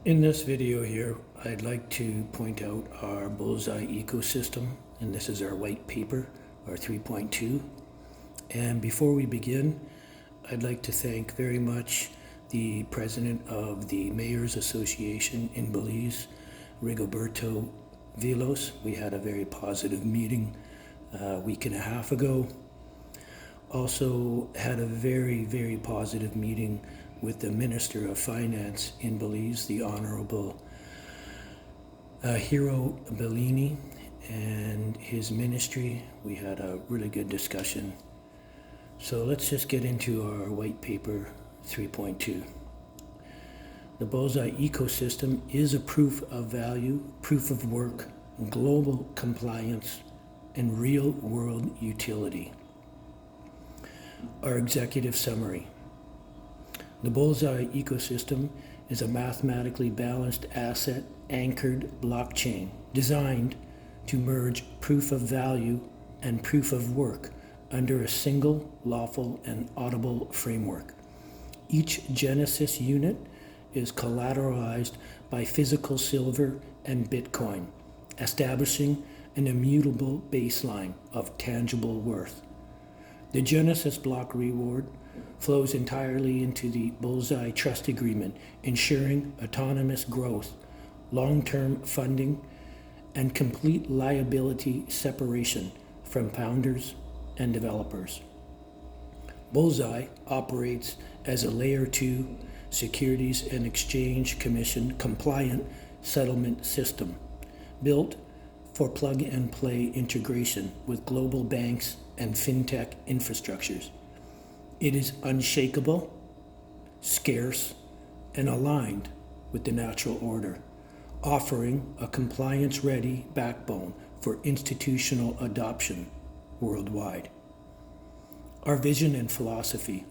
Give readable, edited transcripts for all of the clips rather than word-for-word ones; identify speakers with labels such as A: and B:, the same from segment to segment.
A: In this video here, I'd like to point out our BullsEye ecosystem, and this is our white paper, our 3.2. And before we begin, I'd like to thank very much the president of the Mayors Association in Belize, Rigoberto Vilos. We had a very positive meeting a week and a half ago. Also had a very positive meeting with the Minister of Finance in Belize, the Honorable Hiro Bellini, and his ministry. We had a really good discussion. So let's just get into our white paper 3.2. The BullsEye ecosystem is a proof of value, proof of work, global compliance, and real-world utility. Our executive summary. The BullsEye ecosystem is a mathematically balanced asset-anchored blockchain designed to merge proof of value and proof of work under a single, lawful, and auditable framework. Each Genesis unit is collateralized by physical silver and Bitcoin, establishing an immutable baseline of tangible worth. The Genesis block reward flows entirely into the BullsEye Trust Agreement, ensuring autonomous growth, long-term funding, and complete liability separation from founders and developers. BullsEye operates as a Layer 2 Securities and Exchange Commission compliant settlement system, built for plug-and-play integration with global banks and fintech infrastructures. It is unshakable, scarce, and aligned with the natural order, offering a compliance-ready backbone for institutional adoption worldwide. Our vision and philosophy.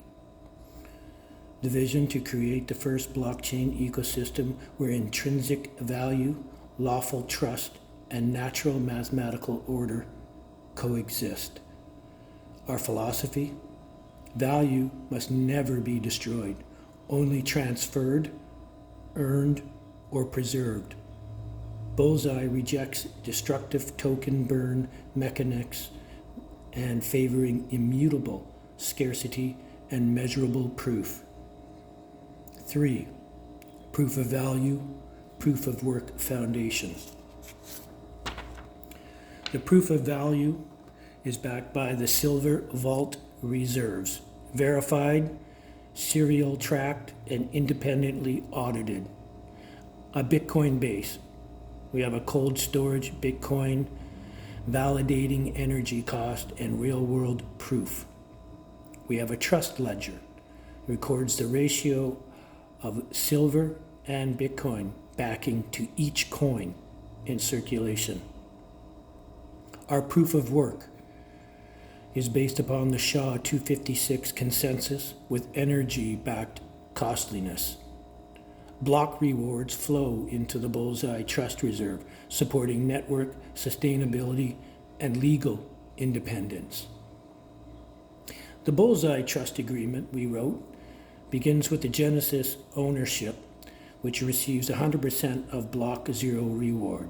A: The vision to create the first blockchain ecosystem where intrinsic value, lawful trust, and natural mathematical order coexist. Our philosophy. Value must never be destroyed, only transferred, earned, or preserved. BullsEye rejects destructive token burn mechanics and favoring immutable scarcity and measurable proof. 3. Proof of value, proof of work foundation. The proof of value is backed by the Silver Vault reserves, verified, serial tracked, and independently audited. A Bitcoin base. We have a cold storage Bitcoin validating energy cost and real-world proof. We have a trust ledger, records the ratio of silver and Bitcoin backing to each coin in circulation. Our proof of work is based upon the SHA 256 consensus with energy-backed costliness. Block rewards flow into the BullsEye Trust Reserve, supporting network sustainability and legal independence. The BullsEye Trust Agreement we wrote begins with the Genesis ownership, which receives 100% of Block Zero reward.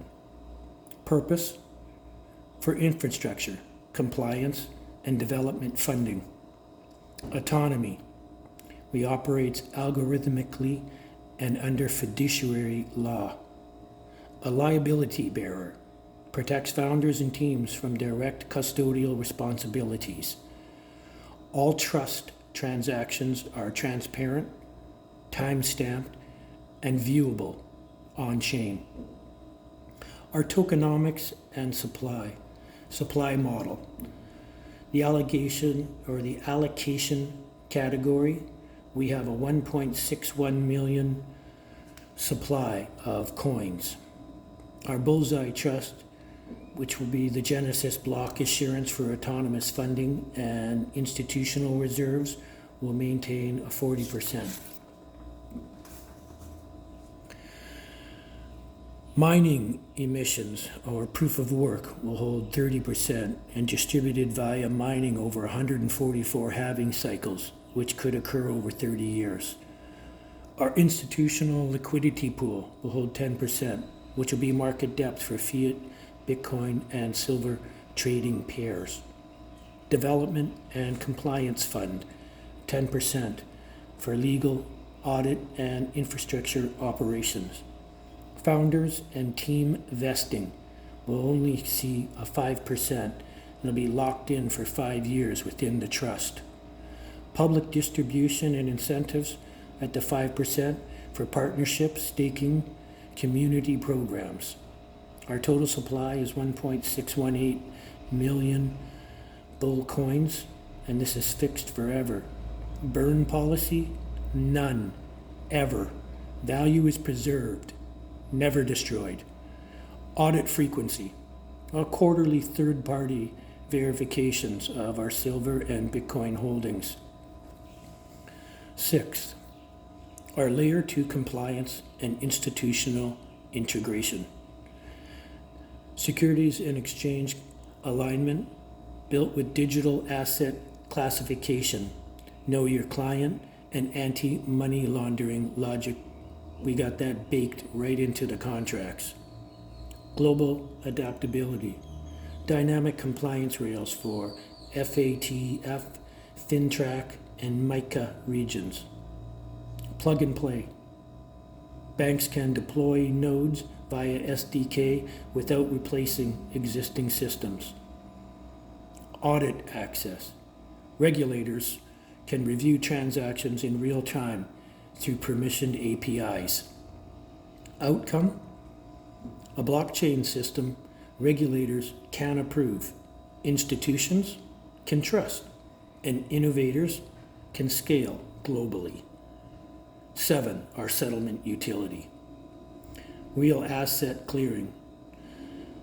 A: Purpose? For infrastructure, compliance, and development funding. Autonomy. We operate algorithmically and under fiduciary law. A liability bearer. Protects founders and teams from direct custodial responsibilities. All trust transactions are transparent, time-stamped, and viewable on-chain. Our tokenomics and supply model. The allocation category, we have a 1.61 million supply of coins. Our BullsEye Trust, which will be the Genesis block assurance for autonomous funding and institutional reserves, will maintain a 40%. Mining emissions, or proof of work, will hold 30% and distributed via mining over 144 halving cycles, which could occur over 30 years. Our institutional liquidity pool will hold 10%, which will be market depth for fiat, Bitcoin, and silver trading pairs. Development and Compliance Fund, 10% for legal, audit, and infrastructure operations. Founders and team vesting will only see a 5% and will be locked in for 5 years within the trust. Public distribution and incentives at the 5% for partnerships, staking, community programs. Our total supply is 1.618 million bull coins, and this is fixed forever. Burn policy? None. Ever. Value is preserved, never destroyed. Audit frequency. Quarterly third-party verifications of our silver and Bitcoin holdings. Sixth, our Layer 2 compliance and institutional integration. Securities and exchange alignment built with digital asset classification, know your client, and anti-money laundering logic. We got that baked right into the contracts. Global adaptability, dynamic compliance rails for FATF, FinTrack, and MICA regions. Plug and play. Banks can deploy nodes via SDK without replacing existing systems. Audit access. Regulators can review transactions in real time through permissioned APIs. Outcome? A blockchain system regulators can approve, institutions can trust, and innovators can scale globally. 7, our settlement utility. Real asset clearing.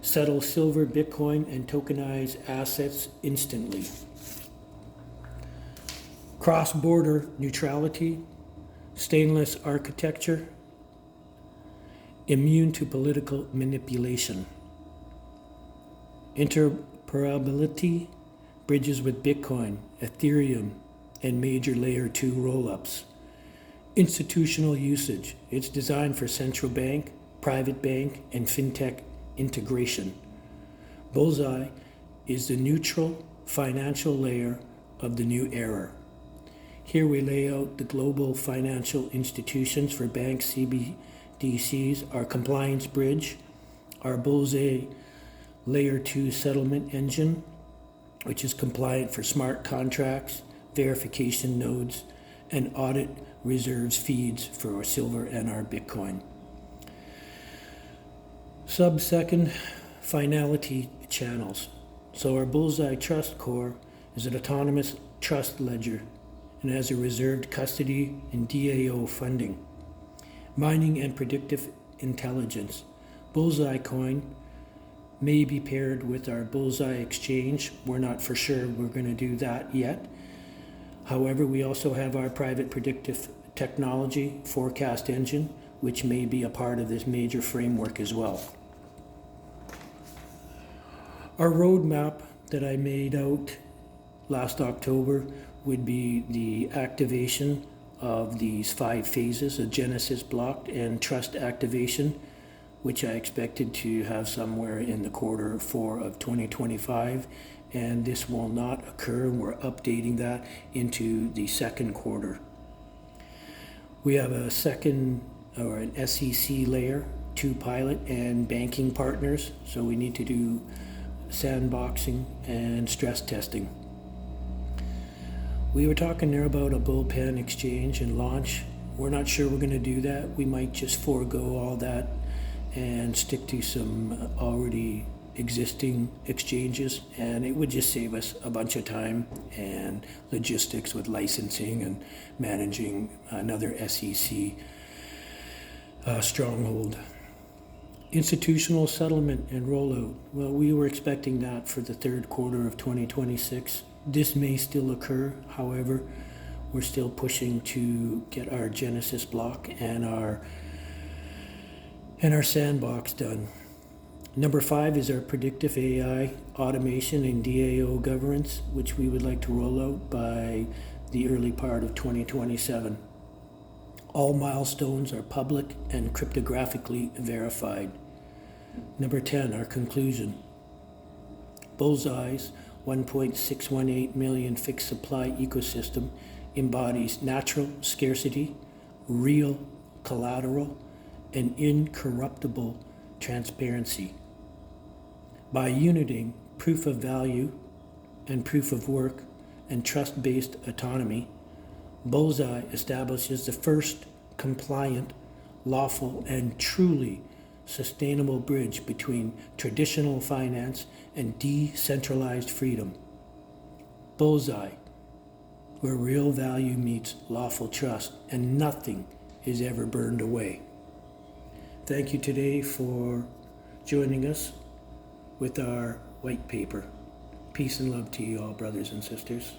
A: Settle silver, Bitcoin, and tokenize assets instantly. Cross-border neutrality, stainless architecture, immune to political manipulation. Interoperability, bridges with Bitcoin, Ethereum, and major Layer 2 rollups. Institutional usage, it's designed for central bank, private bank, and fintech integration. BullsEye is the neutral financial layer of the new era. Here we lay out the global financial institutions for banks, CBDCs, our compliance bridge, our BullsEye Layer 2 settlement engine, which is compliant for smart contracts, verification nodes, and audit reserves feeds for our silver and our Bitcoin. Sub-second, finality channels. So our BullsEye Trust Core is an autonomous trust ledger and has a reserved custody and DAO funding. Mining and predictive intelligence. BullsEye coin may be paired with our BullsEye exchange. We're not for sure we're going to do that yet. However, we also have our private predictive technology forecast engine, which may be a part of this major framework as well. Our roadmap that I made out last October would be the activation of these 5 phases, a Genesis block and trust activation, which I expected to have somewhere in the Q4 of 2025, and this will not occur. We're updating that into the Q2. We have a second, or an SEC layer 2 pilot and banking partners, so we need to do sandboxing and stress testing. We were talking there about a bullpen exchange and launch. We're not sure we're going to do that. We might just forego all that and stick to some already existing exchanges, and it would just save us a bunch of time and logistics with licensing and managing another SEC stronghold. Institutional settlement and rollout. Well, we were expecting that for the Q3 of 2026. This may still occur. However, we're still pushing to get our Genesis block and our sandbox done. Number 5 is our predictive AI automation and DAO governance, which we would like to roll out by the early part of 2027. All milestones are public and cryptographically verified. Number 10, our conclusion. BullsEye's 1.618 million fixed supply ecosystem embodies natural scarcity, real collateral, and incorruptible transparency. By uniting proof of value and proof of work and trust-based autonomy, BullsEye establishes the first compliant, lawful, and truly sustainable bridge between traditional finance and decentralized freedom. BullsEye, where real value meets lawful trust and nothing is ever burned away. Thank you today for joining us with our white paper. Peace and love to you all, brothers and sisters.